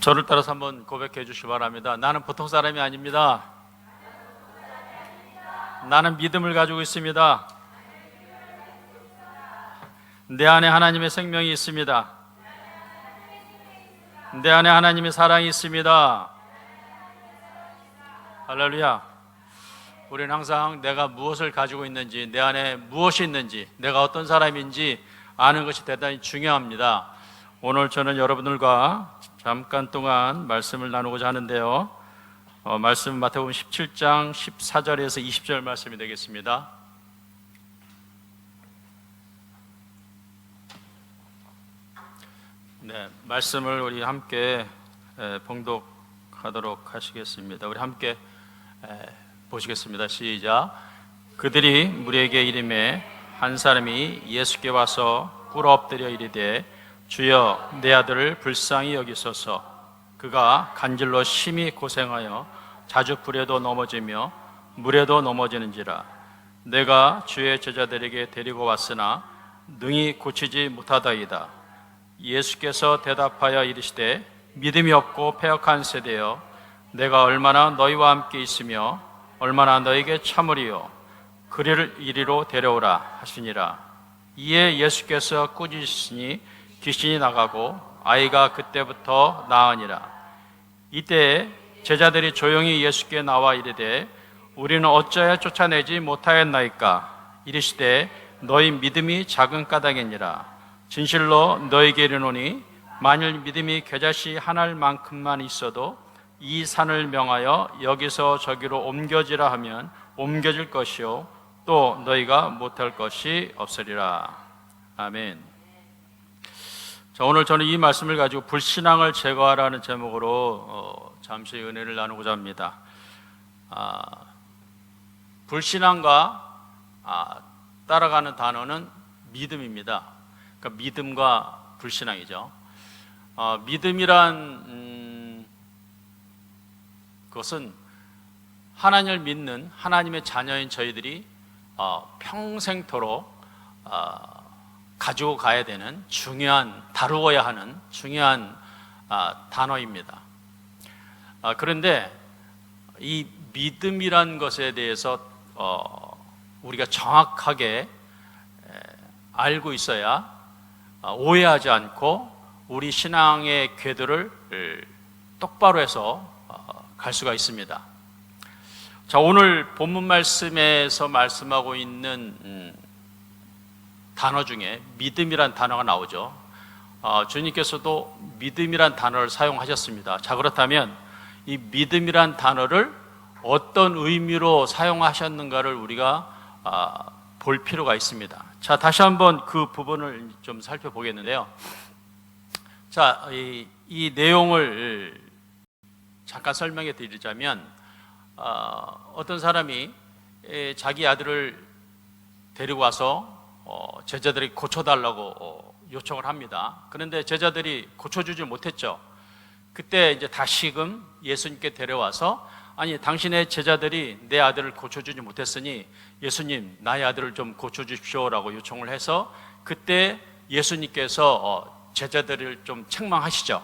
저를 따라서 한번 고백해 주시기 바랍니다. 나는 보통 사람이 아닙니다. 나는 믿음을 가지고 있습니다. 내 안에 하나님의 생명이 있습니다. 내 안에 하나님의 사랑이 있습니다. 할렐루야. 우리는 항상 내가 무엇을 가지고 있는지, 내 안에 무엇이 있는지, 내가 어떤 사람인지 아는 것이 대단히 중요합니다. 오늘 저는 여러분들과 잠깐 동안 말씀을 나누고자 하는데요. 말씀 마태복음 17장 14절에서 20절 말씀이 되겠습니다. 네, 말씀을 우리 함께 봉독하도록 하시겠습니다. 우리 함께 보시겠습니다. 시작. 그들이 무리에게 이르매 한 사람이 예수께 와서 꿇어 엎드려 이르되 주여 내 아들을 불쌍히 여기소서. 그가 간질로 심히 고생하여 자주 불에도 넘어지며 물에도 넘어지는지라. 내가 주의 제자들에게 데리고 왔으나 능히 고치지 못하다이다. 예수께서 대답하여 이르시되 믿음이 없고 패역한 세대여, 내가 얼마나 너희와 함께 있으며 얼마나 너희에게 참으리요. 그를 이리로 데려오라 하시니라. 이에 예수께서 꾸짖으시니 귀신이 나가고 아이가 그때부터 나으니라. 이때 제자들이 조용히 예수께 나와 이르되 우리는 어찌하여 쫓아내지 못하였나이까. 이르시되 너희 믿음이 작은 까닭이니라. 진실로 너희에게 이르노니 만일 믿음이 겨자씨 하나일 만큼만 있어도 이 산을 명하여 여기서 저기로 옮겨지라 하면 옮겨질 것이요 또 너희가 못할 것이 없으리라. 아멘. 자, 오늘 저는 이 말씀을 가지고 불신앙을 제거하라는 제목으로 잠시 은혜를 나누고자 합니다. 불신앙과 따라가는 단어는 믿음입니다. 그러니까 믿음과 불신앙이죠. 믿음이란 것은 하나님을 믿는 하나님의 자녀인 저희들이 평생토록 가지고 가야 되는 중요한, 다루어야 하는 중요한 단어입니다. 그런데 이 믿음이란 것에 대해서 우리가 정확하게 알고 있어야 오해하지 않고 우리 신앙의 궤도를 똑바로 해서 갈 수가 있습니다. 자, 오늘 본문 말씀에서 말씀하고 있는 단어 중에 믿음이란 단어가 나오죠. 주님께서도 믿음이란 단어를 사용하셨습니다. 자, 그렇다면 이 믿음이란 단어를 어떤 의미로 사용하셨는가를 우리가 볼 필요가 있습니다. 자, 다시 한번 그 부분을 좀 살펴보겠는데요. 자, 이 내용을 잠깐 설명해 드리자면, 어떤 사람이 자기 아들을 데리고 와서 제자들이 고쳐달라고 요청을 합니다. 그런데 제자들이 고쳐주지 못했죠. 그때 이제 다시금 예수님께 데려와서, 아니 당신의 제자들이 내 아들을 고쳐주지 못했으니 예수님 나의 아들을 좀 고쳐주십시오라고 요청을 해서, 그때 예수님께서 제자들을 좀 책망하시죠.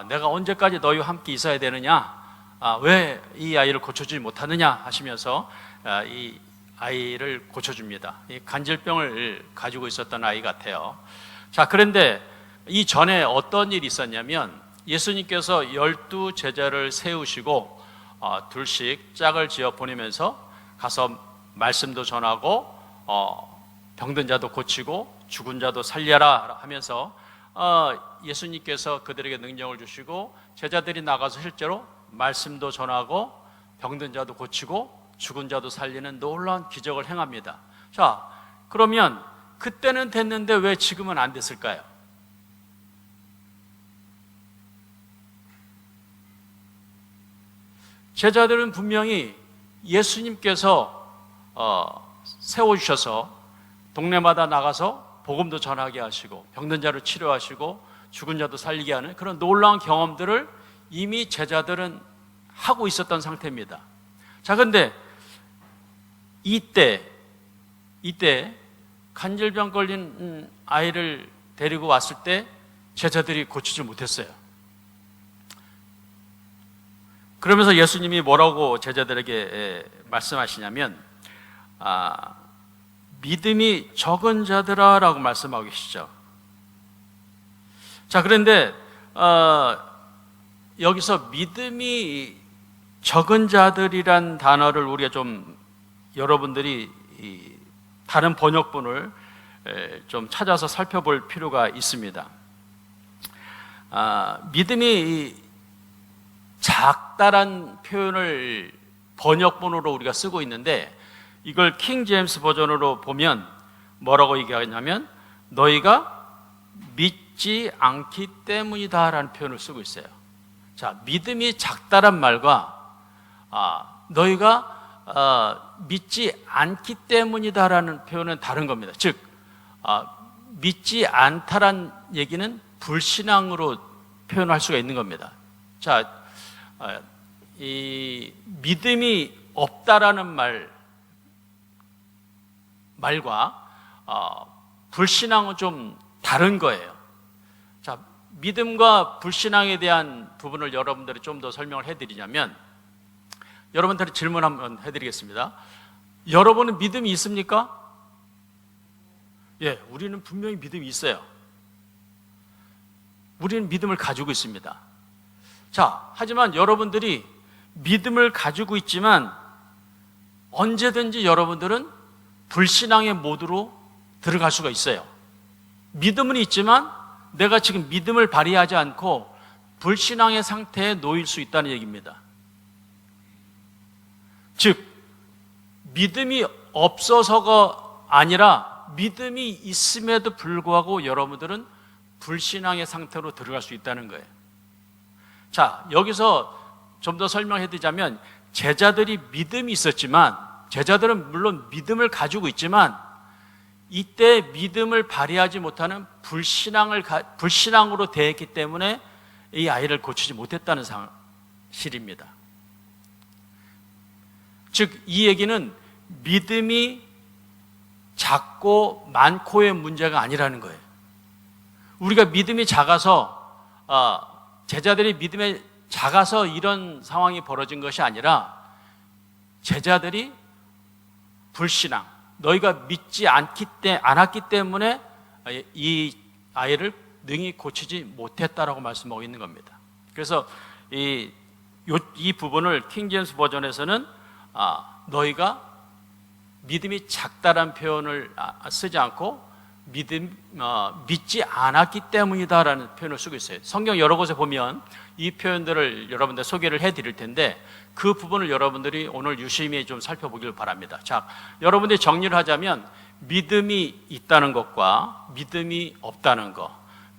내가 언제까지 너희와 함께 있어야 되느냐, 왜 이 아이를 고쳐주지 못하느냐 하시면서 이 아이를 고쳐줍니다. 이 간질병을 가지고 있었던 아이 같아요. 자, 그런데 이 전에 어떤 일이 있었냐면, 예수님께서 12 제자를 세우시고 둘씩 짝을 지어 보내면서 가서 말씀도 전하고 병든 자도 고치고 죽은 자도 살려라 하면서 예수님께서 그들에게 능력을 주시고 제자들이 나가서 실제로 말씀도 전하고 병든 자도 고치고 죽은 자도 살리는 놀라운 기적을 행합니다. 자, 그러면 그때는 됐는데 왜 지금은 안 됐을까요? 제자들은 분명히 예수님께서 세워주셔서 동네마다 나가서 복음도 전하게 하시고 병든 자를 치료하시고 죽은 자도 살리게 하는 그런 놀라운 경험들을 이미 제자들은 하고 있었던 상태입니다. 자, 그런데 이때 간질병 걸린 아이를 데리고 왔을 때 제자들이 고치지 못했어요. 그러면서 예수님이 뭐라고 제자들에게 말씀하시냐면 믿음이 적은 자들아 라고 말씀하고 계시죠. 자, 그런데 여기서 믿음이 적은 자들이란 단어를 우리가 좀 여러분들이 다른 번역본을 좀 찾아서 살펴볼 필요가 있습니다. 믿음이 작다란 표현을 번역본으로 우리가 쓰고 있는데 이걸 킹 제임스 버전으로 보면 뭐라고 얘기하냐면 너희가 믿지 않기 때문이다 라는 표현을 쓰고 있어요. 자, 믿음이 작다란 말과 너희가 믿지 않기 때문이다 라는 표현은 다른 겁니다. 즉 믿지 않다란 얘기는 불신앙으로 표현할 수가 있는 겁니다. 자, 이 믿음이 없다라는 말과 불신앙은 좀 다른 거예요. 자, 믿음과 불신앙에 대한 부분을 여러분들이 좀 더 설명을 해드리자면 여러분들한테 질문 한번 해드리겠습니다. 여러분은 믿음이 있습니까? 예, 우리는 분명히 믿음이 있어요. 우리는 믿음을 가지고 있습니다. 자, 하지만 여러분들이 믿음을 가지고 있지만 언제든지 여러분들은 불신앙의 모드로 들어갈 수가 있어요. 믿음은 있지만 내가 지금 믿음을 발휘하지 않고 불신앙의 상태에 놓일 수 있다는 얘기입니다. 즉, 믿음이 없어서가 아니라 믿음이 있음에도 불구하고 여러분들은 불신앙의 상태로 들어갈 수 있다는 거예요. 자, 여기서 좀 더 설명해 드리자면 제자들이 믿음이 있었지만 제자들은 물론 믿음을 가지고 있지만 이때 믿음을 발휘하지 못하는 불신앙으로 대했기 때문에 이 아이를 고치지 못했다는 사실입니다. 즉, 이 얘기는 믿음이 작고 많고의 문제가 아니라는 거예요. 우리가 믿음이 작아서 제자들이 믿음이 작아서 이런 상황이 벌어진 것이 아니라 제자들이 불신앙, 너희가 믿지 않았기 때문에 이 아이를 능히 고치지 못했다라고 말씀하고 있는 겁니다. 그래서 이 부분을 킹 제임스 버전에서는 너희가 믿음이 작다란 표현을 쓰지 않고 믿지 않았기 때문이다라는 표현을 쓰고 있어요. 성경 여러 곳에 보면 이 표현들을 여러분들 소개를 해드릴 텐데 그 부분을 여러분들이 오늘 유심히 좀 살펴보길 바랍니다. 자, 여러분들이 정리를 하자면 믿음이 있다는 것과 믿음이 없다는 것,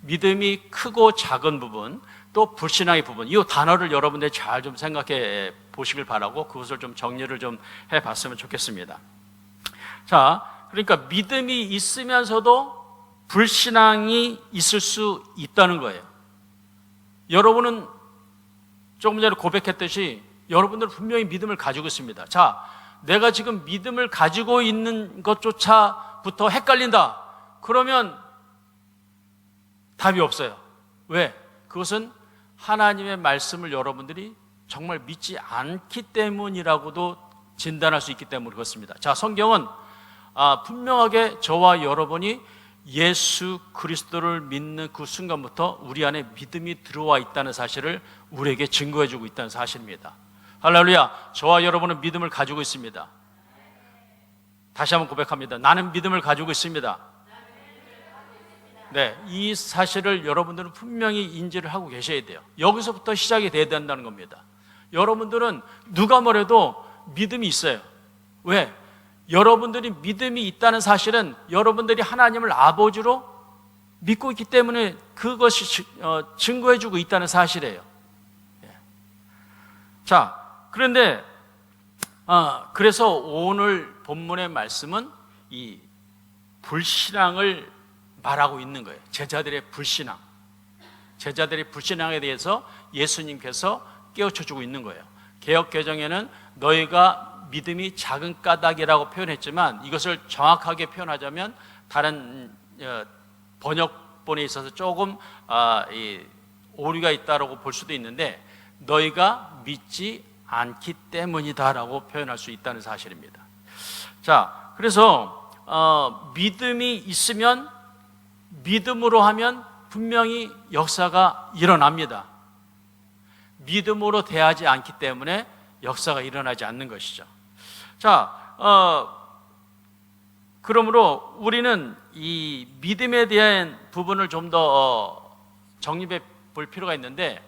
믿음이 크고 작은 부분, 또 불신앙의 부분, 이 단어를 여러분들이 잘 좀 생각해 보시길 바라고 그것을 좀 정리를 좀 해봤으면 좋겠습니다. 자, 그러니까 믿음이 있으면서도 불신앙이 있을 수 있다는 거예요. 여러분은 조금 전에 고백했듯이 여러분들은 분명히 믿음을 가지고 있습니다. 자, 내가 지금 믿음을 가지고 있는 것조차부터 헷갈린다. 그러면 답이 없어요. 왜? 그것은 하나님의 말씀을 여러분들이 정말 믿지 않기 때문이라고도 진단할 수 있기 때문에 그렇습니다. 자, 성경은 분명하게 저와 여러분이 예수 그리스도를 믿는 그 순간부터 우리 안에 믿음이 들어와 있다는 사실을 우리에게 증거해주고 있다는 사실입니다. 할렐루야. 저와 여러분은 믿음을 가지고 있습니다. 다시 한번 고백합니다. 나는 믿음을 가지고 있습니다. 네, 이 사실을 여러분들은 분명히 인지를 하고 계셔야 돼요. 여기서부터 시작이 돼야 된다는 겁니다. 여러분들은 누가 뭐래도 믿음이 있어요. 왜? 여러분들이 믿음이 있다는 사실은 여러분들이 하나님을 아버지로 믿고 있기 때문에 그것이 증거해주고 있다는 사실이에요. 자, 그런데 그래서 오늘 본문의 말씀은 이 불신앙을 말하고 있는 거예요. 제자들의 불신앙, 제자들의 불신앙에 대해서 예수님께서 깨우쳐주고 있는 거예요. 개역개정에는 너희가 믿음이 작은 까닭이라고 표현했지만 이것을 정확하게 표현하자면 다른 번역본에 있어서 조금 오류가 있다고 볼 수도 있는데 너희가 믿지 않기 때문이다라고 표현할 수 있다는 사실입니다. 자, 그래서 믿음이 있으면, 믿음으로 하면 분명히 역사가 일어납니다. 믿음으로 대하지 않기 때문에 역사가 일어나지 않는 것이죠. 자, 그러므로 우리는 이 믿음에 대한 부분을 좀 더 정립해 볼 필요가 있는데,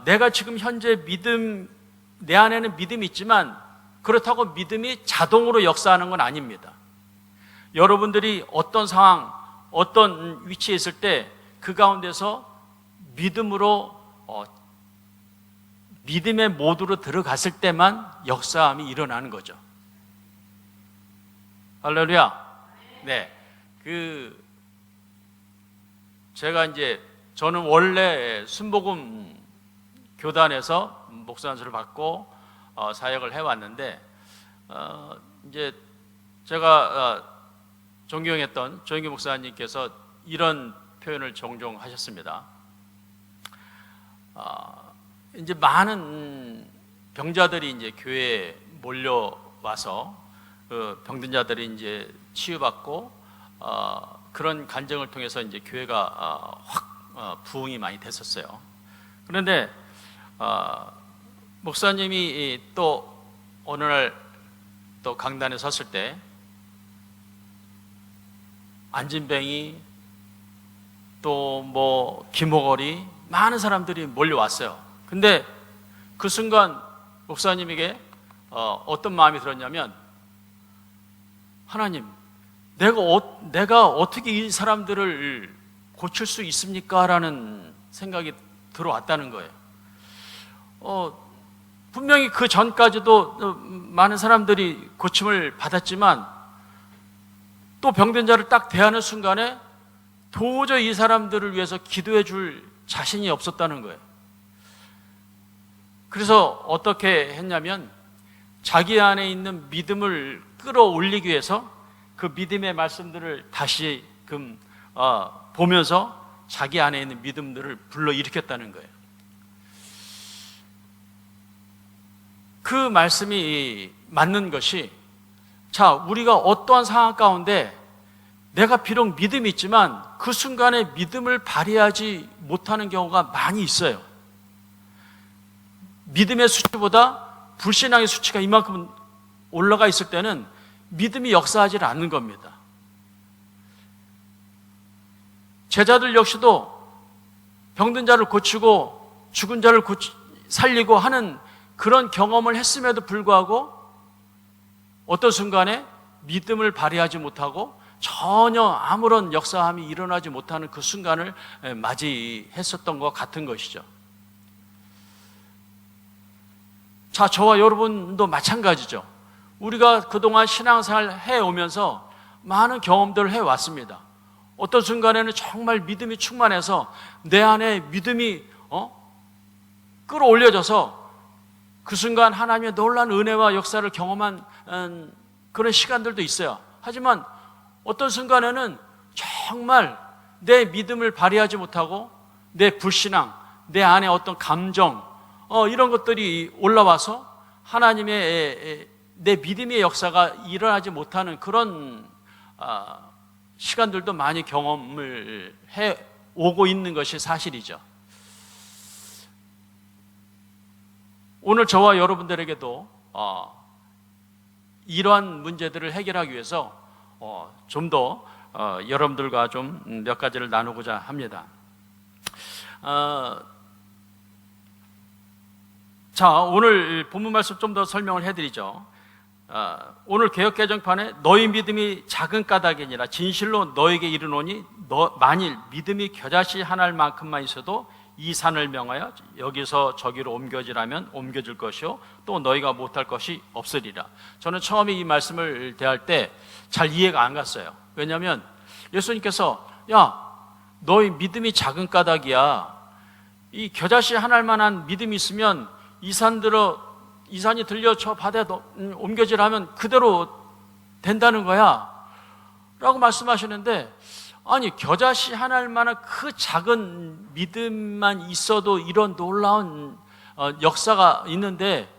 내가 지금 현재 내 안에는 믿음이 있지만 그렇다고 믿음이 자동으로 역사하는 건 아닙니다. 여러분들이 어떤 상황, 어떤 위치에 있을 때 그 가운데서 믿음으로 믿음의 모드로 들어갔을 때만 역사함이 일어나는 거죠. 할렐루야. 네. 제가 저는 원래 순복음 교단에서 목사 안수를 받고 사역을 해왔는데, 이제 제가 존경했던 조영기 목사님께서 이런 표현을 종종 하셨습니다. 이제 많은 병자들이 이제 교회에 몰려와서 병든 자들이 이제 치유받고 그런 간증을 통해서 이제 교회가 확 부흥이 많이 됐었어요. 그런데 목사님이 또 어느 날 또 강단에 섰을 때 안진뱅이 또 뭐 김호걸이 많은 사람들이 몰려왔어요. 근데 그 순간 목사님에게 어떤 마음이 들었냐면, 하나님, 내가 어떻게 이 사람들을 고칠 수 있습니까? 라는 생각이 들어왔다는 거예요. 분명히 그 전까지도 많은 사람들이 고침을 받았지만 또 병든 자를 딱 대하는 순간에 도저히 이 사람들을 위해서 기도해 줄 자신이 없었다는 거예요. 그래서 어떻게 했냐면, 자기 안에 있는 믿음을 끌어올리기 위해서 그 믿음의 말씀들을 다시금 보면서 자기 안에 있는 믿음들을 불러일으켰다는 거예요. 그 말씀이 맞는 것이, 자, 우리가 어떠한 상황 가운데 내가 비록 믿음이 있지만 그 순간에 믿음을 발휘하지 못하는 경우가 많이 있어요. 믿음의 수치보다 불신앙의 수치가 이만큼 올라가 있을 때는 믿음이 역사하지 않는 겁니다. 제자들 역시도 병든 자를 고치고 죽은 자를 살리고 하는 그런 경험을 했음에도 불구하고 어떤 순간에 믿음을 발휘하지 못하고 전혀 아무런 역사함이 일어나지 못하는 그 순간을 맞이했었던 것 같은 것이죠. 자, 저와 여러분도 마찬가지죠. 우리가 그동안 신앙생활 해오면서 많은 경험들을 해왔습니다. 어떤 순간에는 정말 믿음이 충만해서 내 안에 믿음이 끌어올려져서 그 순간 하나님의 놀라운 은혜와 역사를 경험한 그런 시간들도 있어요. 하지만 어떤 순간에는 정말 내 믿음을 발휘하지 못하고 내 불신앙, 내 안에 어떤 감정, 이런 것들이 올라와서 하나님의 내 믿음의 역사가 일어나지 못하는 그런 시간들도 많이 경험을 해오고 있는 것이 사실이죠. 오늘 저와 여러분들에게도 이러한 문제들을 해결하기 위해서 좀 더 여러분들과 좀 몇 가지를 나누고자 합니다. 자, 오늘 본문 말씀 좀 더 설명을 해드리죠. 오늘 개역개정판에 너희 믿음이 작은 까닭이니라 진실로 너에게 이르노니 만일 믿음이 겨자씨 하나일 만큼만 있어도 이 산을 명하여 여기서 저기로 옮겨지라면 옮겨질 것이요 또 너희가 못할 것이 없으리라. 저는 처음에 이 말씀을 대할 때 잘 이해가 안 갔어요. 왜냐하면 예수님께서 야, 너희 믿음이 작은 까닭이야. 이 겨자씨 하나일 만한 믿음이 있으면 이 산이 들려 저 바다에 옮겨지라면 그대로 된다는 거야 라고 말씀하시는데, 아니 겨자씨 하나일 만한 그 작은 믿음만 있어도 이런 놀라운 역사가 있는데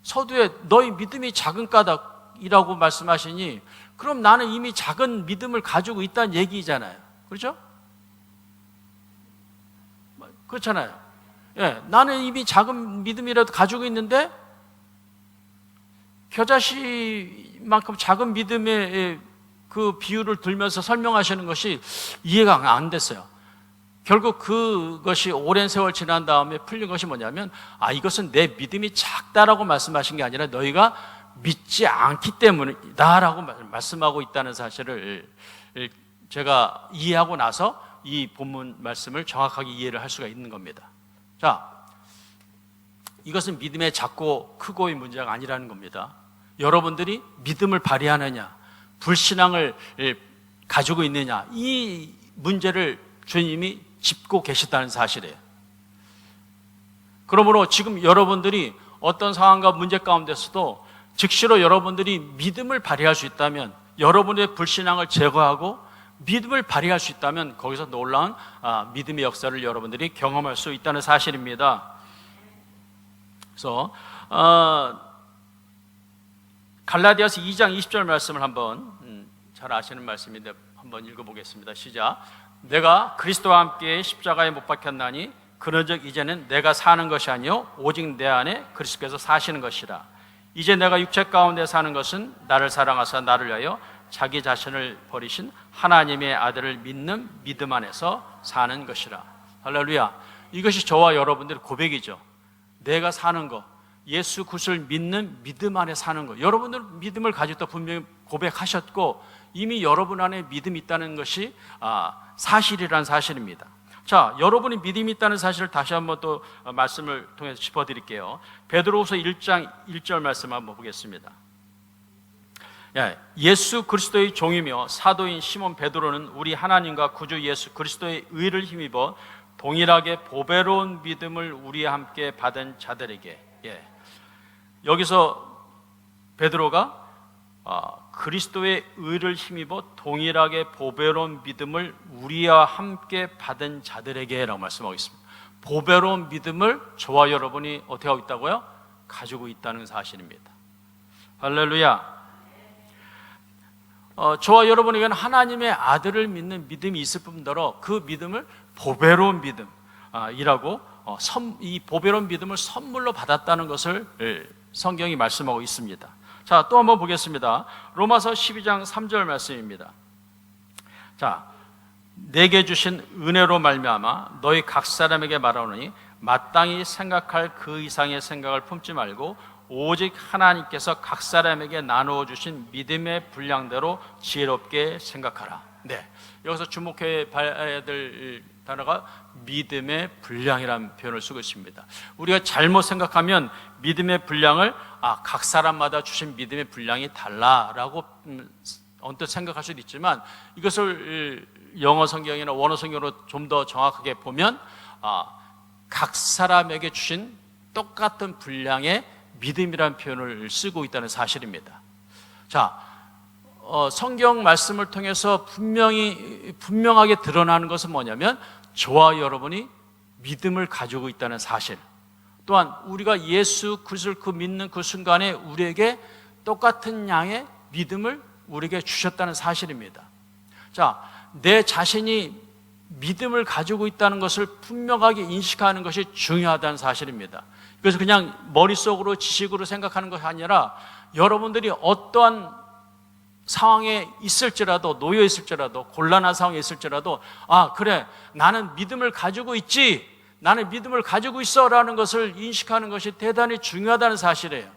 서두에 너희 믿음이 작은 까닭이라고 말씀하시니 그럼 나는 이미 작은 믿음을 가지고 있다는 얘기잖아요. 그렇죠? 그렇잖아요. 예, 나는 이미 작은 믿음이라도 가지고 있는데 겨자씨만큼 작은 믿음의 그 비유를 들면서 설명하시는 것이 이해가 안 됐어요. 결국 그것이 오랜 세월 지난 다음에 풀린 것이 뭐냐면 이것은 내 믿음이 작다라고 말씀하신 게 아니라 너희가 믿지 않기 때문이다라고 말씀하고 있다는 사실을 제가 이해하고 나서 이 본문 말씀을 정확하게 이해를 할 수가 있는 겁니다. 자, 이것은 믿음의 작고 크고의 문제가 아니라는 겁니다. 여러분들이 믿음을 발휘하느냐, 불신앙을 가지고 있느냐, 이 문제를 주님이 짚고 계시다는 사실이에요. 그러므로 지금 여러분들이 어떤 상황과 문제 가운데서도 즉시로 여러분들이 믿음을 발휘할 수 있다면, 여러분의 불신앙을 제거하고 믿음을 발휘할 수 있다면 거기서 놀라운 믿음의 역사를 여러분들이 경험할 수 있다는 사실입니다. 그래서 갈라디아서 2장 20절 말씀을 한번 잘 아시는 말씀인데 한번 읽어보겠습니다. 시작. 내가 그리스도와 함께 십자가에 못 박혔나니 그런즉 이제는 내가 사는 것이 아니요 오직 내 안에 그리스도께서 사시는 것이라. 이제 내가 육체 가운데 사는 것은 나를 사랑하사 나를 위하여 자기 자신을 버리신 하나님의 아들을 믿는 믿음 안에서 사는 것이라. 할렐루야. 이것이 저와 여러분들의 고백이죠. 내가 사는 것, 예수 그리스도를 믿는 믿음 안에 사는 것. 여러분들 믿음을 가졌다 분명히 고백하셨고 이미 여러분 안에 믿음이 있다는 것이 사실이란 사실입니다. 자, 여러분이 믿음이 있다는 사실을 다시 한번 또 말씀을 통해서 짚어드릴게요. 베드로후서 1장 1절 말씀 한번 보겠습니다. 예수 그리스도의 종이며 사도인 시몬 베드로는 우리 하나님과 구주 예수 그리스도의 의를 힘입어 동일하게 보배로운 믿음을 우리와 함께 받은 자들에게, 여기서 베드로가 그리스도의 의를 힘입어 동일하게 보배로운 믿음을 우리와 함께 받은 자들에게 라고 말씀하고 있습니다. 보배로운 믿음을 저와 여러분이 어떻게 하고 있다고요? 가지고 있다는 사실입니다. 할렐루야. 저와 여러분에게는 하나님의 아들을 믿는 믿음이 있을 뿐더러 그 믿음을 보배로운 믿음이라고 이 보배로운 믿음을 선물로 받았다는 것을 성경이 말씀하고 있습니다. 자, 또 한번 보겠습니다. 로마서 12장 3절 말씀입니다. 자, 내게 주신 은혜로 말미암아 너희 각 사람에게 말하노니 마땅히 생각할 그 이상의 생각을 품지 말고 오직 하나님께서 각 사람에게 나누어 주신 믿음의 분량대로 지혜롭게 생각하라. 네, 여기서 주목해야 될 단어가 믿음의 분량이라는 표현을 쓰고 있습니다. 우리가 잘못 생각하면 믿음의 분량을 각 사람마다 주신 믿음의 분량이 달라라고 언뜻 생각할 수도 있지만 이것을 영어 성경이나 원어 성경으로 좀 더 정확하게 보면 각 사람에게 주신 똑같은 분량의 믿음이라는 표현을 쓰고 있다는 사실입니다. 자, 성경 말씀을 통해서 분명하게 드러나는 것은 뭐냐면 저와 여러분이 믿음을 가지고 있다는 사실, 또한 우리가 예수 그리스도를 믿는 그 순간에 우리에게 똑같은 양의 믿음을 우리에게 주셨다는 사실입니다. 자, 내 자신이 믿음을 가지고 있다는 것을 분명하게 인식하는 것이 중요하다는 사실입니다. 그래서 그냥 머릿속으로 지식으로 생각하는 것이 아니라 여러분들이 어떠한 상황에 있을지라도, 놓여 있을지라도, 곤란한 상황에 있을지라도 그래, 나는 믿음을 가지고 있지, 나는 믿음을 가지고 있어 라는 것을 인식하는 것이 대단히 중요하다는 사실이에요.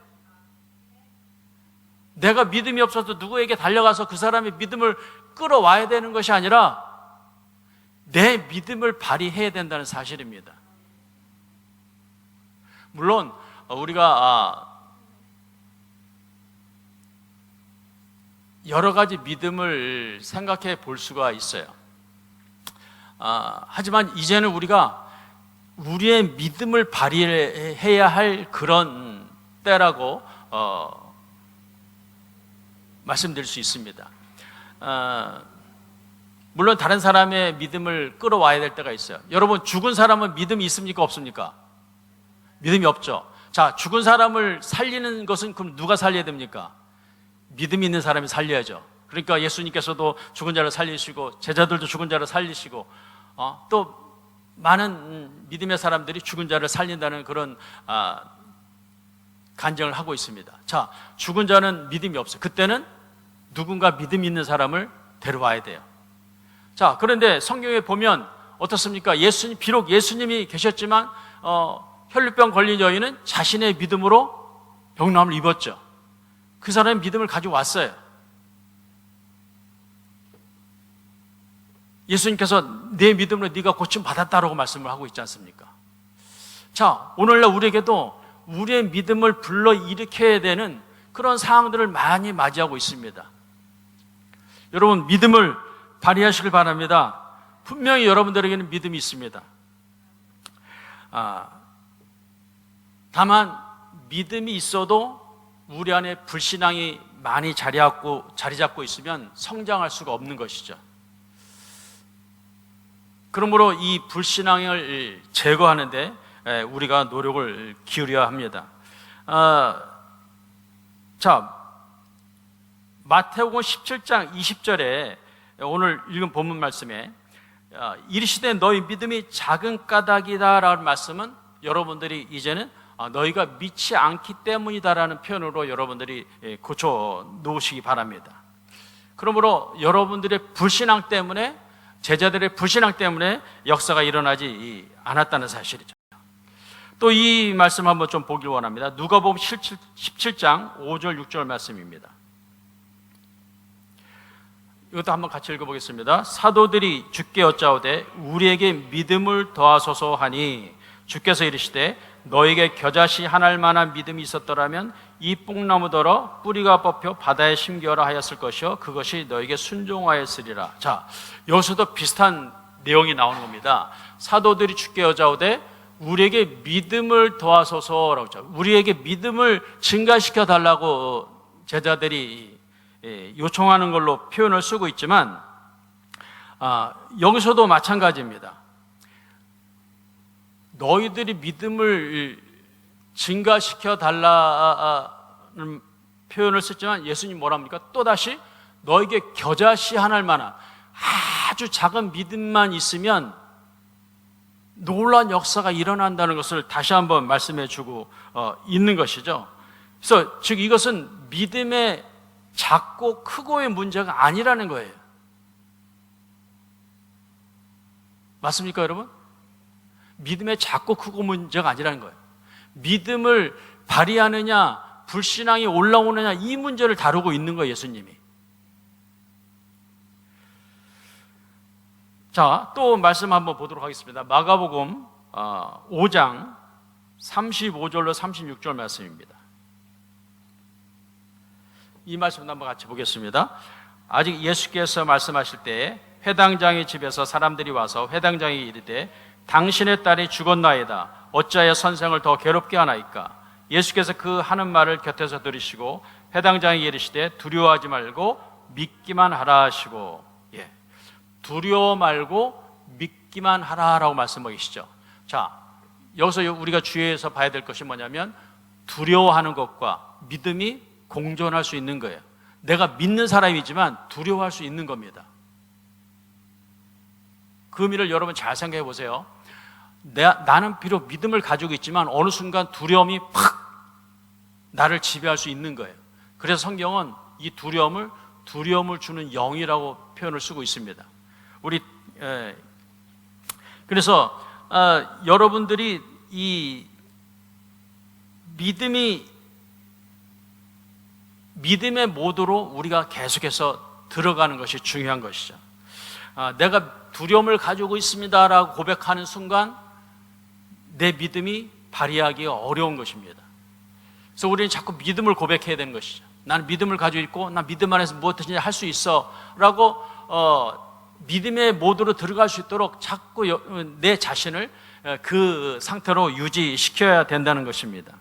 내가 믿음이 없어서 누구에게 달려가서 그 사람의 믿음을 끌어와야 되는 것이 아니라 내 믿음을 발휘해야 된다는 사실입니다. 물론 우리가 여러 가지 믿음을 생각해 볼 수가 있어요. 하지만 이제는 우리가 우리의 믿음을 발휘해야 할 그런 때라고 말씀드릴 수 있습니다. 물론 다른 사람의 믿음을 끌어와야 될 때가 있어요. 여러분, 죽은 사람은 믿음이 있습니까? 없습니까? 믿음이 없죠. 자, 죽은 사람을 살리는 것은 그럼 누가 살려야 됩니까? 믿음이 있는 사람이 살려야죠. 그러니까 예수님께서도 죽은 자를 살리시고 제자들도 죽은 자를 살리시고 또 많은 믿음의 사람들이 죽은 자를 살린다는 그런 간증을 하고 있습니다. 자, 죽은 자는 믿음이 없어요. 그때는 누군가 믿음이 있는 사람을 데려와야 돼요. 자, 그런데 성경에 보면 어떻습니까? 비록 예수님이 계셨지만 혈루병 걸린 여인은 자신의 믿음으로 병남을 입었죠. 그 사람의 믿음을 가지고 왔어요. 예수님께서 내 믿음으로 네가 고침 받았다라고 말씀을 하고 있지 않습니까? 자, 오늘날 우리에게도 우리의 믿음을 불러일으켜야 되는 그런 상황들을 많이 맞이하고 있습니다. 여러분, 믿음을 발휘하시길 바랍니다. 분명히 여러분들에게는 믿음이 있습니다. 다만 믿음이 있어도 우리 안에 불신앙이 많이 자리 잡고 있으면 성장할 수가 없는 것이죠. 그러므로 이 불신앙을 제거하는데 우리가 노력을 기울여야 합니다. 자, 마태복음 17장 20절에 오늘 읽은 본문 말씀에 이르시되 너희 믿음이 작은 까닭이다라는 말씀은 여러분들이 이제는 너희가 믿지 않기 때문이다라는 표현으로 여러분들이 고쳐 놓으시기 바랍니다. 그러므로 여러분들의 불신앙 때문에, 제자들의 불신앙 때문에 역사가 일어나지 않았다는 사실이죠. 또 이 말씀 한번 좀 보길 원합니다. 누가복음 17장 5절 6절 말씀입니다. 이것도 한번 같이 읽어보겠습니다. 사도들이 주께 여짜오되 우리에게 믿음을 더하소서 하니 주께서 이르시되 너에게 겨자씨 하나일 만한 믿음이 있었더라면 이 뽕나무더러 뿌리가 뽑혀 바다에 심겨라 하였을 것이요 그것이 너에게 순종하였으리라. 자, 여기서도 비슷한 내용이 나오는 겁니다. 사도들이 주께 여짜오되 우리에게 믿음을 더하소서라고 하죠. 우리에게 믿음을 증가시켜 달라고 제자들이 요청하는 걸로 표현을 쓰고 있지만 여기서도 마찬가지입니다. 너희들이 믿음을 증가시켜 달라는 표현을 썼지만 예수님 뭐라 합니까? 또다시 너에게 겨자씨 하나일 만한 아주 작은 믿음만 있으면 놀라운 역사가 일어난다는 것을 다시 한번 말씀해 주고 있는 것이죠. 그래서 즉 이것은 믿음의 작고 크고의 문제가 아니라는 거예요. 맞습니까, 여러분? 믿음의 작고 크고 문제가 아니라는 거예요. 믿음을 발휘하느냐, 불신앙이 올라오느냐, 이 문제를 다루고 있는 거예요, 예수님이. 자, 또 말씀 한번 보도록 하겠습니다. 마가복음 5장 35절로 36절 말씀입니다. 이 말씀도 한번 같이 보겠습니다. 아직 예수께서 말씀하실 때에 회당장의 집에서 사람들이 와서 회당장이 이르되 당신의 딸이 죽었나이다. 어찌하여 선생을 더 괴롭게 하나이까? 예수께서 그 하는 말을 곁에서 들으시고 회당장이 이르시되 두려워하지 말고 믿기만 하라 하시고, 두려워 말고 믿기만 하라라고 말씀하고 계시죠. 자, 여기서 우리가 주의해서 봐야 될 것이 뭐냐면 두려워하는 것과 믿음이 공존할 수 있는 거예요. 내가 믿는 사람이지만 두려워할 수 있는 겁니다. 그 의미를 여러분 잘 생각해 보세요. 나는 비록 믿음을 가지고 있지만 어느 순간 두려움이 팍 나를 지배할 수 있는 거예요. 그래서 성경은 이 두려움을 주는 영이라고 표현을 쓰고 있습니다. 그래서 여러분들이 이 믿음의 모드로 우리가 계속해서 들어가는 것이 중요한 것이죠. 내가 두려움을 가지고 있습니다라고 고백하는 순간 내 믿음이 발휘하기가 어려운 것입니다. 그래서 우리는 자꾸 믿음을 고백해야 되는 것이죠. 나는 믿음을 가지고 있고 나 믿음 안에서 무엇이든지 할 수 있어 라고 믿음의 모드로 들어갈 수 있도록 자꾸 내 자신을 그 상태로 유지시켜야 된다는 것입니다.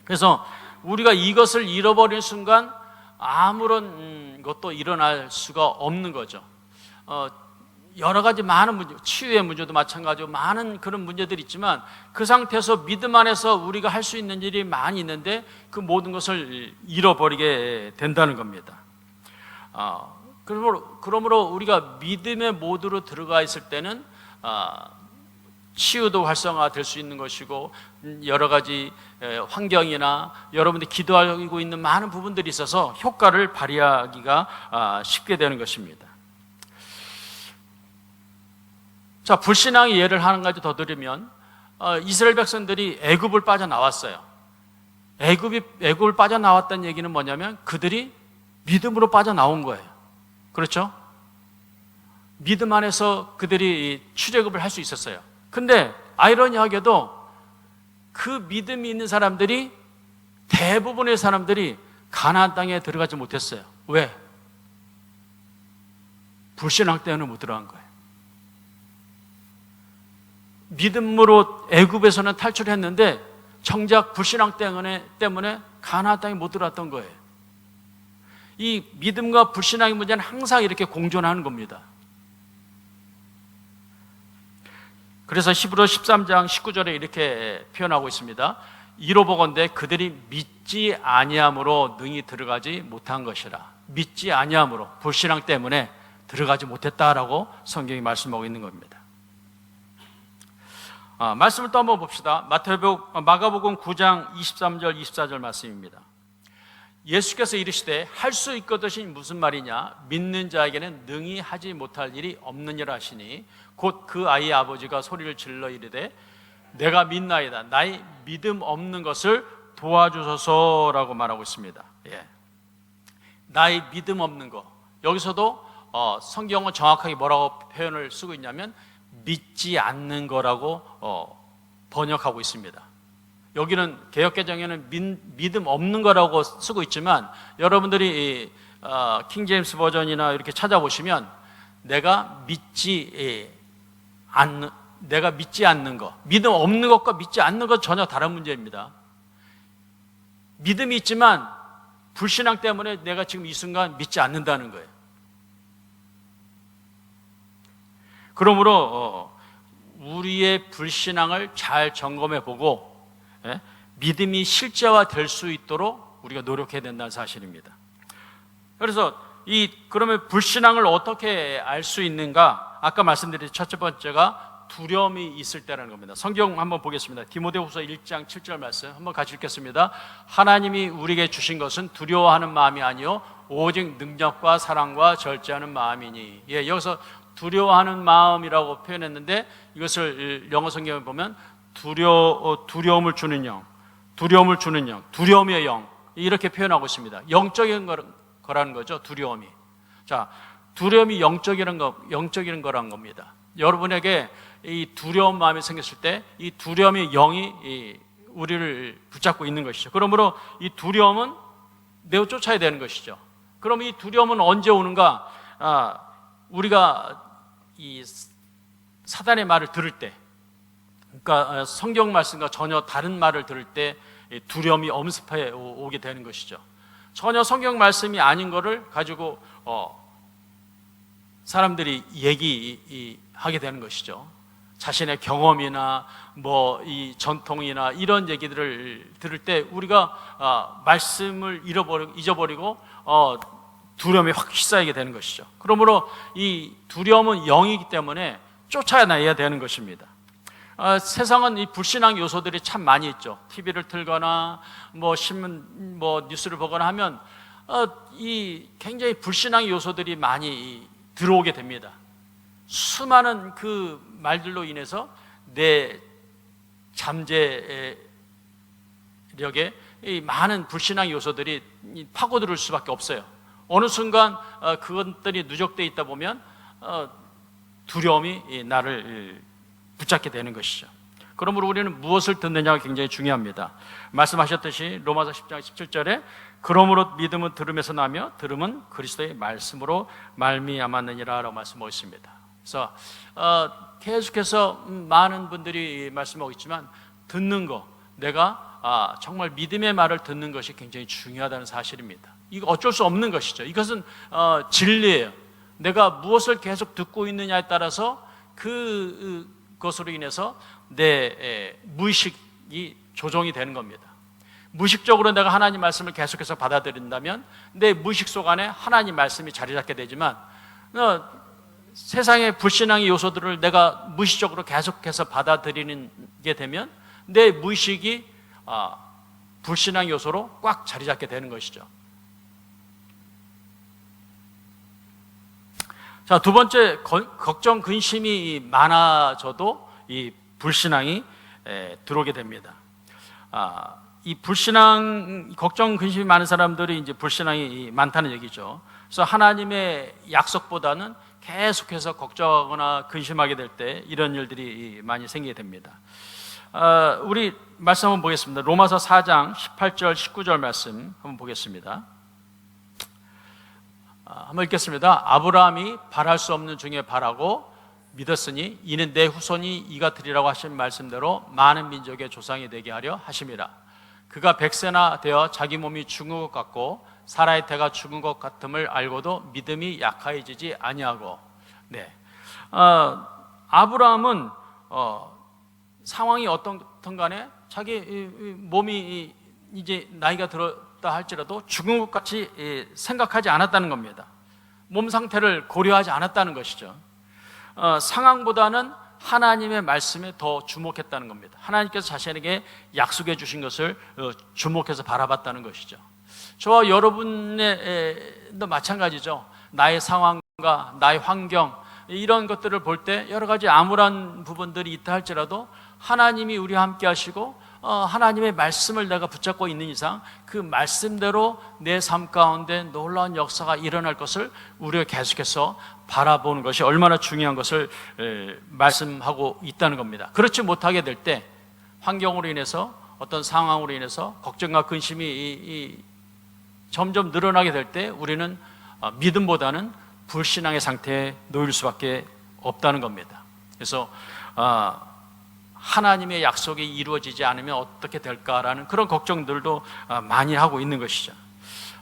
그래서 우리가 이것을 잃어버린 순간 아무런 것도 일어날 수가 없는 거죠. 여러 가지 많은 문제, 치유의 문제도 마찬가지고 많은 그런 문제들이 있지만 그 상태에서 믿음 안에서 우리가 할 수 있는 일이 많이 있는데 그 모든 것을 잃어버리게 된다는 겁니다. 그러므로 우리가 믿음의 모드로 들어가 있을 때는 치유도 활성화될 수 있는 것이고 여러 가지 환경이나 여러분들이 기도하고 있는 많은 부분들이 있어서 효과를 발휘하기가 쉽게 되는 것입니다. 자, 불신앙의 예를 한 가지 더 들으면 이스라엘 백성들이 애굽을 빠져나왔어요. 애굽을 빠져나왔다는 얘기는 뭐냐면 그들이 믿음으로 빠져나온 거예요. 그렇죠? 믿음 안에서 그들이 출애굽을 할 수 있었어요. 근데 아이러니하게도 그 믿음이 있는 사람들이 대부분의 사람들이 가나안 땅에 들어가지 못했어요. 왜? 불신앙 때문에 못 들어간 거예요. 믿음으로 애굽에서는 탈출했는데 정작 불신앙 때문에 가나안 땅에 못 들어왔던 거예요. 이 믿음과 불신앙의 문제는 항상 이렇게 공존하는 겁니다. 그래서 히브리 13장 19절에 이렇게 표현하고 있습니다. 이로보건대 그들이 믿지 아니함으로 능히 들어가지 못한 것이라. 믿지 아니함으로, 불신앙 때문에 들어가지 못했다라고 성경이 말씀하고 있는 겁니다. 말씀을 또 한번 봅시다. 마가복음 9장 23절 24절 말씀입니다. 예수께서 이르시되 할 수 있거든이 무슨 말이냐? 믿는 자에게는 능히 하지 못할 일이 없느니라 하시니 곧 그 아이의 아버지가 소리를 질러 이르되 내가 믿나이다. 나의 믿음 없는 것을 도와주소서라고 말하고 있습니다. 예. 나의 믿음 없는 것. 여기서도 성경은 정확하게 뭐라고 표현을 쓰고 있냐면 믿지 않는 거라고 번역하고 있습니다. 여기는 개역개정에는 믿음 없는 거라고 쓰고 있지만 여러분들이 킹제임스 버전이나 이렇게 찾아보시면 내가 믿지 않는 것, 믿음 없는 것과 믿지 않는 것 전혀 다른 문제입니다. 믿음이 있지만 불신앙 때문에 내가 지금 이 순간 믿지 않는다는 거예요. 그러므로 우리의 불신앙을 잘 점검해 보고 믿음이 실제화될 수 있도록 우리가 노력해야 된다는 사실입니다. 그래서 그러면 불신앙을 어떻게 알 수 있는가? 아까 말씀드린 첫째 번째가 두려움이 있을 때라는 겁니다. 성경 한번 보겠습니다. 디모데후서 1장 7절 말씀 한번 같이 읽겠습니다. 하나님이 우리에게 주신 것은 두려워하는 마음이 아니요 오직 능력과 사랑과 절제하는 마음이니. 예, 여기서 두려워하는 마음이라고 표현했는데 이것을 영어 성경에 보면 두려움을 주는 영, 두려움의 영 이렇게 표현하고 있습니다. 영적인 거라는 거죠. 두려움이. 자, 두려움이 영적인 거라는 겁니다. 여러분에게 이 두려운 마음이 생겼을 때 이 두려움의 영이 우리를 붙잡고 있는 것이죠. 그러므로 이 두려움은 내어 쫓아야 되는 것이죠. 그럼 이 두려움은 언제 오는가? 우리가 이 사단의 말을 들을 때, 그러니까 성경 말씀과 전혀 다른 말을 들을 때 두려움이 엄습해 오게 되는 것이죠. 전혀 성경 말씀이 아닌 거를 가지고 사람들이 얘기하게 되는 것이죠. 자신의 경험이나 이 전통이나 이런 얘기들을 들을 때 우리가 말씀을 잊어버리고 두려움이 확 휩싸이게 되는 것이죠. 그러므로 이 두려움은 영이기 때문에 쫓아내야 되는 것입니다. 세상은 이 불신앙 요소들이 참 많이 있죠. TV를 틀거나 신문 뉴스를 보거나 하면 이 굉장히 불신앙 요소들이 많이 들어오게 됩니다. 수많은 그 말들로 인해서 내 잠재력에 이 많은 불신앙 요소들이 파고들 수밖에 없어요. 어느 순간 그것들이 누적되어 있다 보면 두려움이 나를 붙잡게 되는 것이죠. 그러므로 우리는 무엇을 듣느냐가 굉장히 중요합니다. 말씀하셨듯이 로마서 10장 17절에 그러므로 믿음은 들음에서 나며 들음은 그리스도의 말씀으로 말미암았느니라 라고 말씀하고 있습니다. 그래서 계속해서 많은 분들이 말씀하고 있지만 듣는 거, 내가 정말 믿음의 말을 듣는 것이 굉장히 중요하다는 사실입니다. 이거 어쩔 수 없는 것이죠. 이것은 진리예요. 내가 무엇을 계속 듣고 있느냐에 따라서 그것으로 인해서 내 무의식이 조정이 되는 겁니다. 무의식적으로 내가 하나님 말씀을 계속해서 받아들인다면 내 무의식 속 안에 하나님 말씀이 자리 잡게 되지만, 세상의 불신앙의 요소들을 내가 무의식적으로 계속해서 받아들이게 되면 내 무의식이 불신앙 요소로 꽉 자리 잡게 되는 것이죠. 자, 두 번째, 걱정, 근심이 많아져도 이 불신앙이 들어오게 됩니다. 이 불신앙, 걱정, 근심이 많은 사람들이 이제 불신앙이 많다는 얘기죠. 그래서 하나님의 약속보다는 계속해서 걱정하거나 근심하게 될 때 이런 일들이 많이 생기게 됩니다. 우리 말씀 한번 보겠습니다. 로마서 4장 18절, 19절 말씀 한번 보겠습니다. 한번 읽겠습니다. 아브라함이 바랄 수 없는 중에 바라고 믿었으니 이는 내 후손이 이가 되리라고 하신 말씀대로 많은 민족의 조상이 되게 하려 하심이라. 그가 100세나 되어 자기 몸이 죽은 것 같고 사라의 태가 죽은 것 같음을 알고도 믿음이 약하여지지 아니하고. 아브라함은 상황이 어떻든 간에 자기 몸이 이제 나이가 들었다 할지라도 죽은 것 같이 생각하지 않았다는 겁니다. 몸 상태를 고려하지 않았다는 것이죠. 상황보다는 하나님의 말씀에 더 주목했다는 겁니다. 하나님께서 자신에게 약속해 주신 것을 주목해서 바라봤다는 것이죠. 저와 여러분도 마찬가지죠. 나의 상황과 나의 환경, 이런 것들을 볼 때 여러 가지 암울한 부분들이 있다 할지라도 하나님이 우리와 함께 하시고 하나님의 말씀을 내가 붙잡고 있는 이상 그 말씀대로 내 삶 가운데 놀라운 역사가 일어날 것을 우리가 계속해서 바라보는 것이 얼마나 중요한 것을 말씀하고 있다는 겁니다. 그렇지 못하게 될 때 환경으로 인해서 어떤 상황으로 인해서 걱정과 근심이 점점 늘어나게 될 때 우리는 믿음보다는 불신앙의 상태에 놓일 수밖에 없다는 겁니다. 그래서 하나님의 약속이 이루어지지 않으면 어떻게 될까라는 그런 걱정들도 많이 하고 있는 것이죠.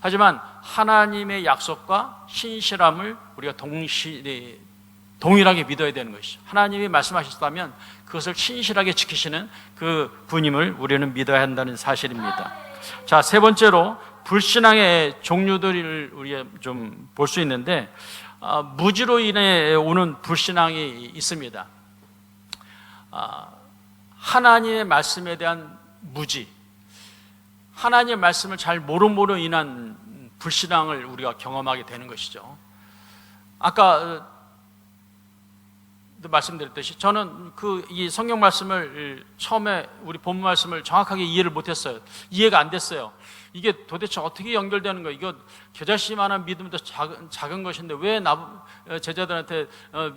하지만 하나님의 약속과 신실함을 우리가 동일하게 믿어야 되는 것이죠. 하나님이 말씀하셨다면 그것을 신실하게 지키시는 그 분임을 우리는 믿어야 한다는 사실입니다. 자, 세 번째로 불신앙의 종류들을 우리가 좀 볼 수 있는데, 무지로 인해 오는 불신앙이 있습니다. 하나님의 말씀에 대한 무지, 하나님의 말씀을 잘 모름으로 인한 불신앙을 우리가 경험하게 되는 것이죠. 아까 말씀드렸듯이 저는 이 성경 말씀을 처음에 우리 본문 말씀을 정확하게 이해를 못했어요. 이해가 안 됐어요. 이게 도대체 어떻게 연결되는 거예요? 이거 겨자씨만한 믿음도 작은 것인데 왜 제자들한테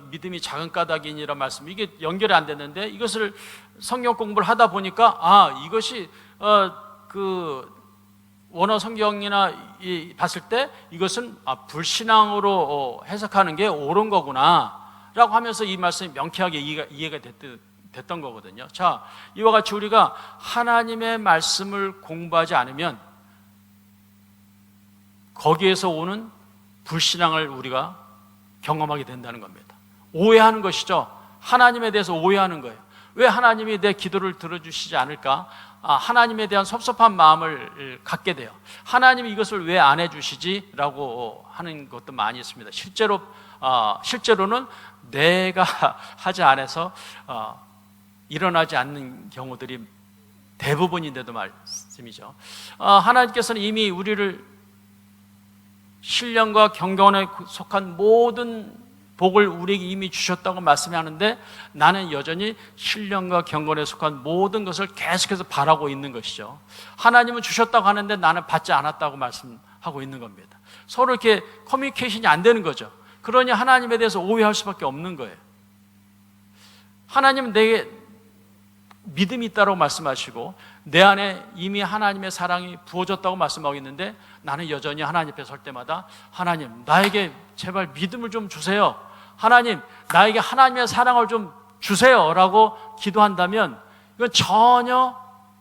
믿음이 작은 까닭이니라 말씀, 이게 연결이 안 됐는데 이것을 성경 공부를 하다 보니까 이것이 원어 성경이나 봤을 때 이것은 불신앙으로 해석하는 게 옳은 거구나 라고 하면서 이 말씀이 명쾌하게 이해가 됐던 거거든요. 자, 이와 같이 우리가 하나님의 말씀을 공부하지 않으면 거기에서 오는 불신앙을 우리가 경험하게 된다는 겁니다. 오해하는 것이죠. 하나님에 대해서 오해하는 거예요. 왜 하나님이 내 기도를 들어주시지 않을까? 하나님에 대한 섭섭한 마음을 갖게 돼요. 하나님이 이것을 왜 안 해주시지? 라고 하는 것도 많이 있습니다. 실제로는 내가 하지 않아서 일어나지 않는 경우들이 대부분인데도 말씀이죠. 하나님께서는 이미 우리를 신령과 경건에 속한 모든 복을 우리에게 이미 주셨다고 말씀하는데 나는 여전히 신령과 경건에 속한 모든 것을 계속해서 바라고 있는 것이죠. 하나님은 주셨다고 하는데 나는 받지 않았다고 말씀하고 있는 겁니다. 서로 이렇게 커뮤니케이션이 안 되는 거죠. 그러니 하나님에 대해서 오해할 수밖에 없는 거예요. 하나님은 내게 믿음이 있다고 말씀하시고 내 안에 이미 하나님의 사랑이 부어졌다고 말씀하고 있는데 나는 여전히 하나님 앞에 설 때마다 하나님, 나에게 제발 믿음을 좀 주세요. 하나님, 나에게 하나님의 사랑을 좀 주세요 라고 기도한다면 이건 전혀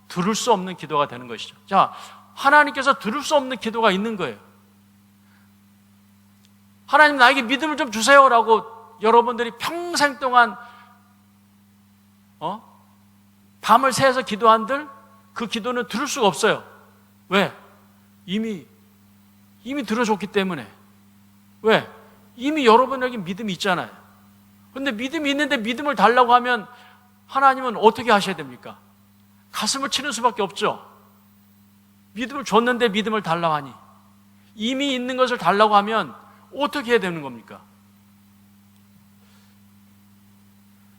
들을 수 없는 기도가 되는 것이죠. 자, 하나님께서 들을 수 없는 기도가 있는 거예요. 하나님 나에게 믿음을 좀 주세요라고 여러분들이 평생 동안 밤을 새서 기도한들 그 기도는 들을 수가 없어요. 왜? 이미 들어줬기 때문에. 왜? 이미 여러분에게 믿음이 있잖아요. 그런데 믿음이 있는데 믿음을 달라고 하면 하나님은 어떻게 하셔야 됩니까? 가슴을 치는 수밖에 없죠. 믿음을 줬는데 믿음을 달라고 하니, 이미 있는 것을 달라고 하면 어떻게 해야 되는 겁니까?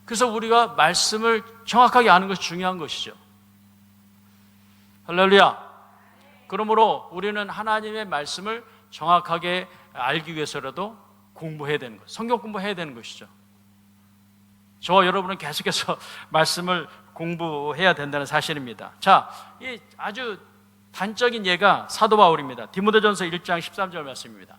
그래서 우리가 말씀을 정확하게 아는 것이 중요한 것이죠. 할렐루야. 그러므로 우리는 하나님의 말씀을 정확하게 알기 위해서라도 공부해야 되는 것, 성경 공부해야 되는 것이죠. 저와 여러분은 계속해서 말씀을 공부해야 된다는 사실입니다. 자, 이 아주 단적인 예가 사도 바울입니다. 디모데전서 1장 13절 말씀입니다.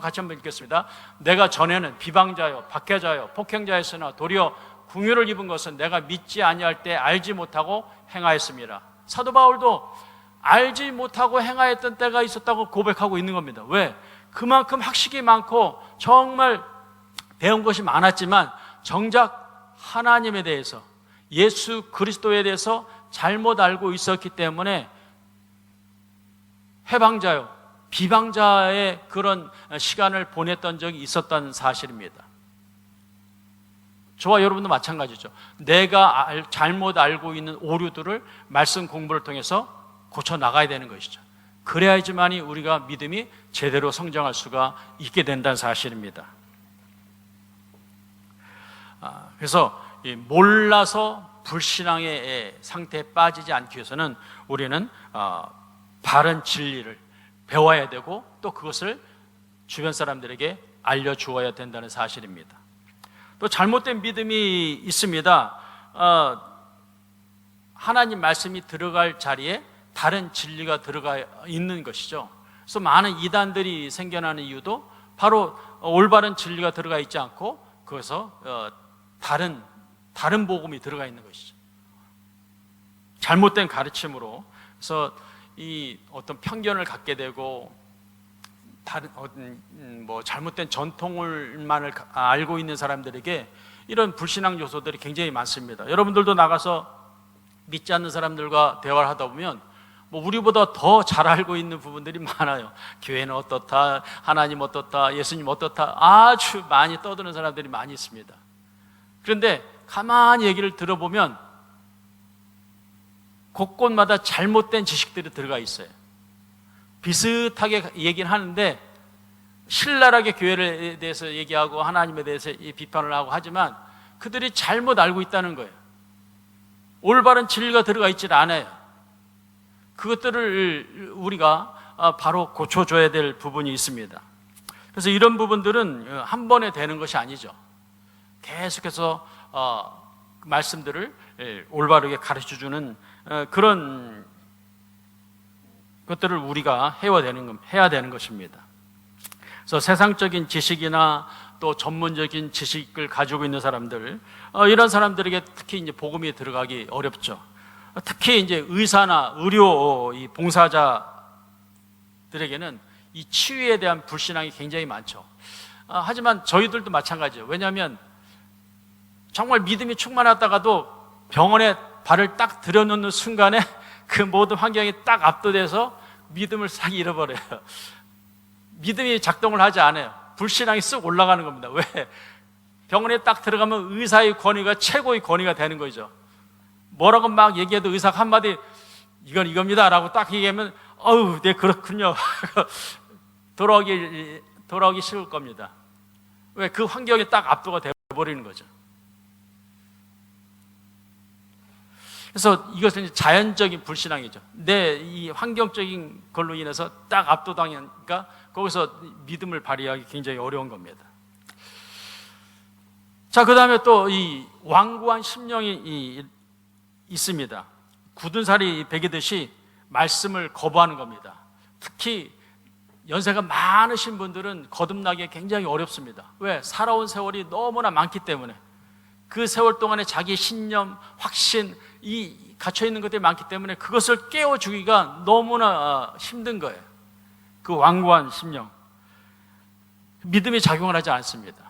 같이 한번 읽겠습니다. 내가 전에는 비방자요 박해자요 폭행자였으나 도리어 궁유를 입은 것은 내가 믿지 아니할 때 알지 못하고 행하였습니다. 사도 바울도 알지 못하고 행하였던 때가 있었다고 고백하고 있는 겁니다. 왜? 그만큼 학식이 많고 정말 배운 것이 많았지만 정작 하나님에 대해서, 예수 그리스도에 대해서 잘못 알고 있었기 때문에 해방자요 비방자의 그런 시간을 보냈던 적이 있었다는 사실입니다. 저와 여러분도 마찬가지죠. 내가 잘못 알고 있는 오류들을 말씀 공부를 통해서 고쳐 나가야 되는 것이죠. 그래야지만이 우리가 믿음이 제대로 성장할 수가 있게 된다는 사실입니다. 그래서 몰라서 불신앙의 상태에 빠지지 않기 위해서는 우리는 바른 진리를 배워야 되고 또 그것을 주변 사람들에게 알려주어야 된다는 사실입니다. 또 잘못된 믿음이 있습니다. 하나님 말씀이 들어갈 자리에 다른 진리가 들어가 있는 것이죠. 그래서 많은 이단들이 생겨나는 이유도 바로 올바른 진리가 들어가 있지 않고 거기서 다른 복음이 들어가 있는 것이죠. 잘못된 가르침으로. 그래서 이 어떤 편견을 갖게 되고 다른 잘못된 전통을만을 알고 있는 사람들에게 이런 불신앙 요소들이 굉장히 많습니다. 여러분들도 나가서 믿지 않는 사람들과 대화를 하다 보면 우리보다 더 잘 알고 있는 부분들이 많아요. 교회는 어떻다, 하나님 어떻다, 예수님 어떻다, 아주 많이 떠드는 사람들이 많이 있습니다. 그런데 가만히 얘기를 들어보면 곳곳마다 잘못된 지식들이 들어가 있어요. 비슷하게 얘기는 하는데 신랄하게 교회에 대해서 얘기하고 하나님에 대해서 비판을 하고 하지만 그들이 잘못 알고 있다는 거예요. 올바른 진리가 들어가 있지 않아요. 그것들을 우리가 바로 고쳐줘야 될 부분이 있습니다. 그래서 이런 부분들은 한 번에 되는 것이 아니죠. 계속해서 말씀들을 올바르게 가르쳐주는 그런 것들을 우리가 해야 되는 것입니다. 그래서 세상적인 지식이나 또 전문적인 지식을 가지고 있는 사람들, 이런 사람들에게 특히 이제 복음이 들어가기 어렵죠. 특히 이제 의사나 의료 이 봉사자들에게는 이 치유에 대한 불신앙이 굉장히 많죠. 하지만 저희들도 마찬가지예요. 왜냐하면 정말 믿음이 충만하다가도 병원에 발을 딱 들여놓는 순간에 그 모든 환경이 딱 압도돼서 믿음을 싹 잃어버려요. 믿음이 작동을 하지 않아요. 불신앙이 쓱 올라가는 겁니다. 왜? 병원에 딱 들어가면 의사의 권위가 최고의 권위가 되는 거죠. 뭐라고 막 얘기해도 의사가 한마디 이건 이겁니다 라고 딱 얘기하면 네 그렇군요. 돌아오기 쉬울 겁니다. 왜? 그 환경이 딱 압도가 돼버리는 거죠. 그래서 이것은 자연적인 불신앙이죠. 이 환경적인 걸로 인해서 딱 압도당하니까 거기서 믿음을 발휘하기 굉장히 어려운 겁니다. 자, 그 다음에 또 이 완고한 심령이 있습니다. 굳은 살이 베기듯이 말씀을 거부하는 겁니다. 특히 연세가 많으신 분들은 거듭나기 굉장히 어렵습니다. 왜? 살아온 세월이 너무나 많기 때문에. 그 세월 동안에 자기 신념, 확신, 이 갇혀있는 것들이 많기 때문에 그것을 깨워주기가 너무나 힘든 거예요. 그 완고한 심령. 믿음이 작용을 하지 않습니다.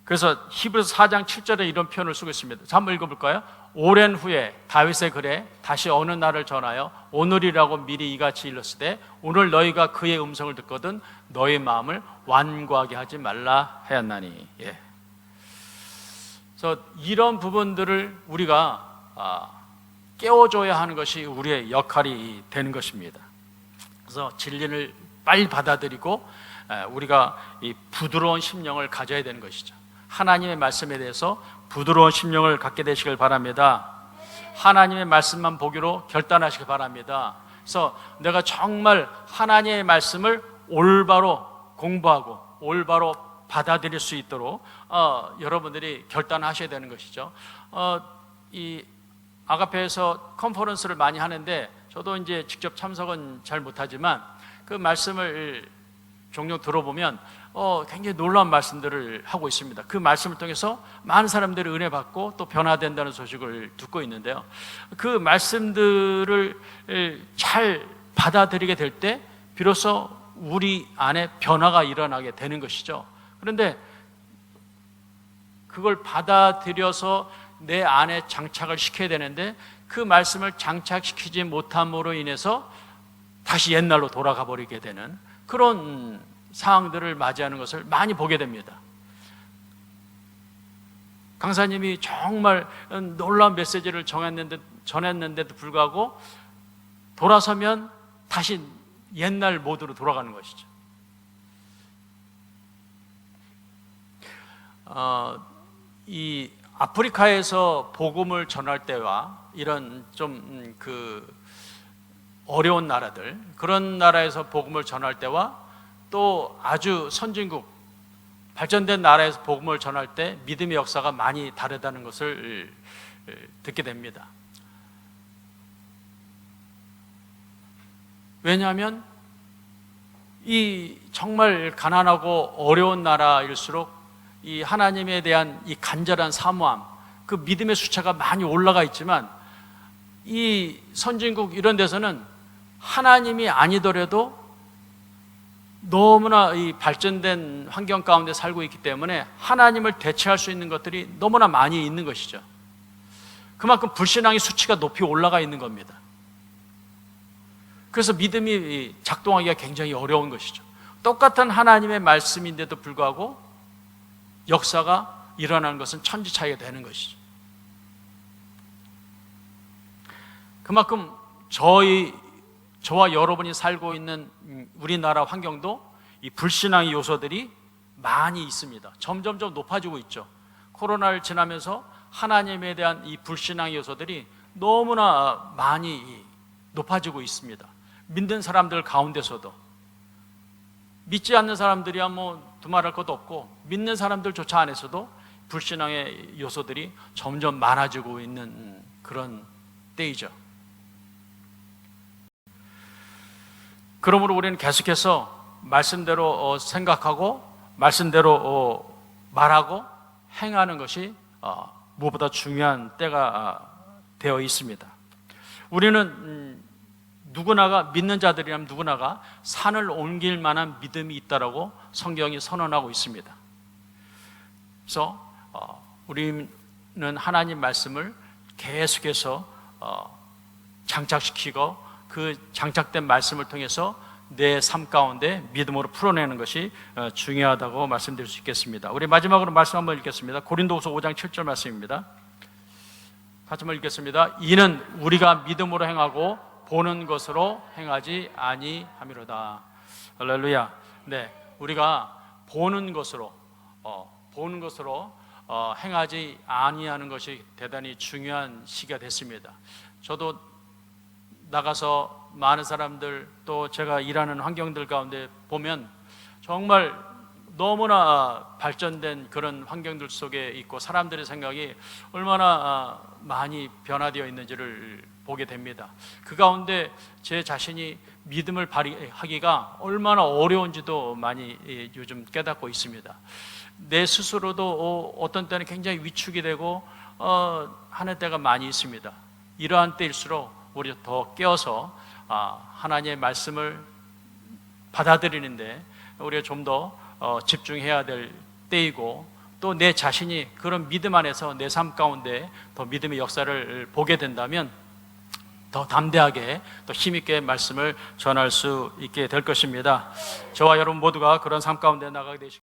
그래서 히브리서 4장 7절에 이런 표현을 쓰고 있습니다. 자, 한번 읽어볼까요? 오랜 후에 다윗의 글에 다시 어느 날을 전하여 오늘이라고 미리 이같이 일렀으되 오늘 너희가 그의 음성을 듣거든 너희 마음을 완고하게 하지 말라 하였나니. 예. 그래서 이런 부분들을 우리가 깨워줘야 하는 것이 우리의 역할이 되는 것입니다. 그래서 진리를 빨리 받아들이고 우리가 이 부드러운 심령을 가져야 되는 것이죠. 하나님의 말씀에 대해서 부드러운 심령을 갖게 되시길 바랍니다. 하나님의 말씀만 보기로 결단하시길 바랍니다. 그래서 내가 정말 하나님의 말씀을 올바로 공부하고 올바로 받아들일 수 있도록 여러분들이 결단하셔야 되는 것이죠. 이 아가페에서 컨퍼런스를 많이 하는데 저도 이제 직접 참석은 잘 못하지만 그 말씀을 종종 들어보면 굉장히 놀라운 말씀들을 하고 있습니다. 그 말씀을 통해서 많은 사람들이 은혜 받고 또 변화된다는 소식을 듣고 있는데요. 그 말씀들을 잘 받아들이게 될 때 비로소 우리 안에 변화가 일어나게 되는 것이죠. 그런데 그걸 받아들여서 내 안에 장착을 시켜야 되는데 그 말씀을 장착시키지 못함으로 인해서 다시 옛날로 돌아가 버리게 되는 그런 상황들을 맞이하는 것을 많이 보게 됩니다. 강사님이 정말 놀라운 메시지를 전했는데도 불구하고 돌아서면 다시 옛날 모드로 돌아가는 것이죠. 이 아프리카에서 복음을 전할 때와 이런 좀 어려운 나라들, 그런 나라에서 복음을 전할 때와 또 아주 선진국, 발전된 나라에서 복음을 전할 때 믿음의 역사가 많이 다르다는 것을 듣게 됩니다. 왜냐하면 이 정말 가난하고 어려운 나라일수록 이 하나님에 대한 이 간절한 사모함, 그 믿음의 수치가 많이 올라가 있지만 이 선진국 이런 데서는 하나님이 아니더라도 너무나 이 발전된 환경 가운데 살고 있기 때문에 하나님을 대체할 수 있는 것들이 너무나 많이 있는 것이죠. 그만큼 불신앙의 수치가 높이 올라가 있는 겁니다. 그래서 믿음이 작동하기가 굉장히 어려운 것이죠. 똑같은 하나님의 말씀인데도 불구하고 역사가 일어나는 것은 천지 차이가 되는 것이죠. 그만큼 저와 여러분이 살고 있는 우리나라 환경도 이 불신앙의 요소들이 많이 있습니다. 점점점 높아지고 있죠. 코로나를 지나면서 하나님에 대한 이 불신앙의 요소들이 너무나 많이 높아지고 있습니다. 믿는 사람들 가운데서도 믿지 않는 사람들이야 뭐 두말할 것도 없고 믿는 사람들조차 안에서도 불신앙의 요소들이 점점 많아지고 있는 그런 때이죠. 그러므로 우리는 계속해서 말씀대로 생각하고 말씀대로 말하고 행하는 것이 무엇보다 중요한 때가 되어 있습니다. 우리는 누구나가 믿는 자들이라면 누구나가 산을 옮길 만한 믿음이 있다라고 성경이 선언하고 있습니다. 그래서 우리는 하나님 말씀을 계속해서 장착시키고 그 장착된 말씀을 통해서 내 삶 가운데 믿음으로 풀어내는 것이 중요하다고 말씀드릴 수 있겠습니다. 우리 마지막으로 말씀 한번 읽겠습니다. 고린도후서 5장 7절 말씀입니다. 같이 한번 읽겠습니다. 이는 우리가 믿음으로 행하고 보는 것으로 행하지 아니함이로다. 할렐루야. 네, 우리가 보는 것으로 행하지 아니하는 것이 대단히 중요한 시기가 됐습니다. 저도 나가서 많은 사람들 또 제가 일하는 환경들 가운데 보면 정말 너무나 발전된 그런 환경들 속에 있고 사람들의 생각이 얼마나 많이 변화되어 있는지를 보게 됩니다. 그 가운데 제 자신이 믿음을 발휘하기가 얼마나 어려운지도 많이 요즘 깨닫고 있습니다. 내 스스로도 어떤 때는 굉장히 위축이 되고 하는 때가 많이 있습니다. 이러한 때일수록 우리 더 깨어서 하나님의 말씀을 받아들이는데 우리가 좀 더 집중해야 될 때이고, 또 내 자신이 그런 믿음 안에서 내 삶 가운데 더 믿음의 역사를 보게 된다면 더 담대하게 또 힘있게 말씀을 전할 수 있게 될 것입니다. 저와 여러분 모두가 그런 삶 가운데 나가게 되시길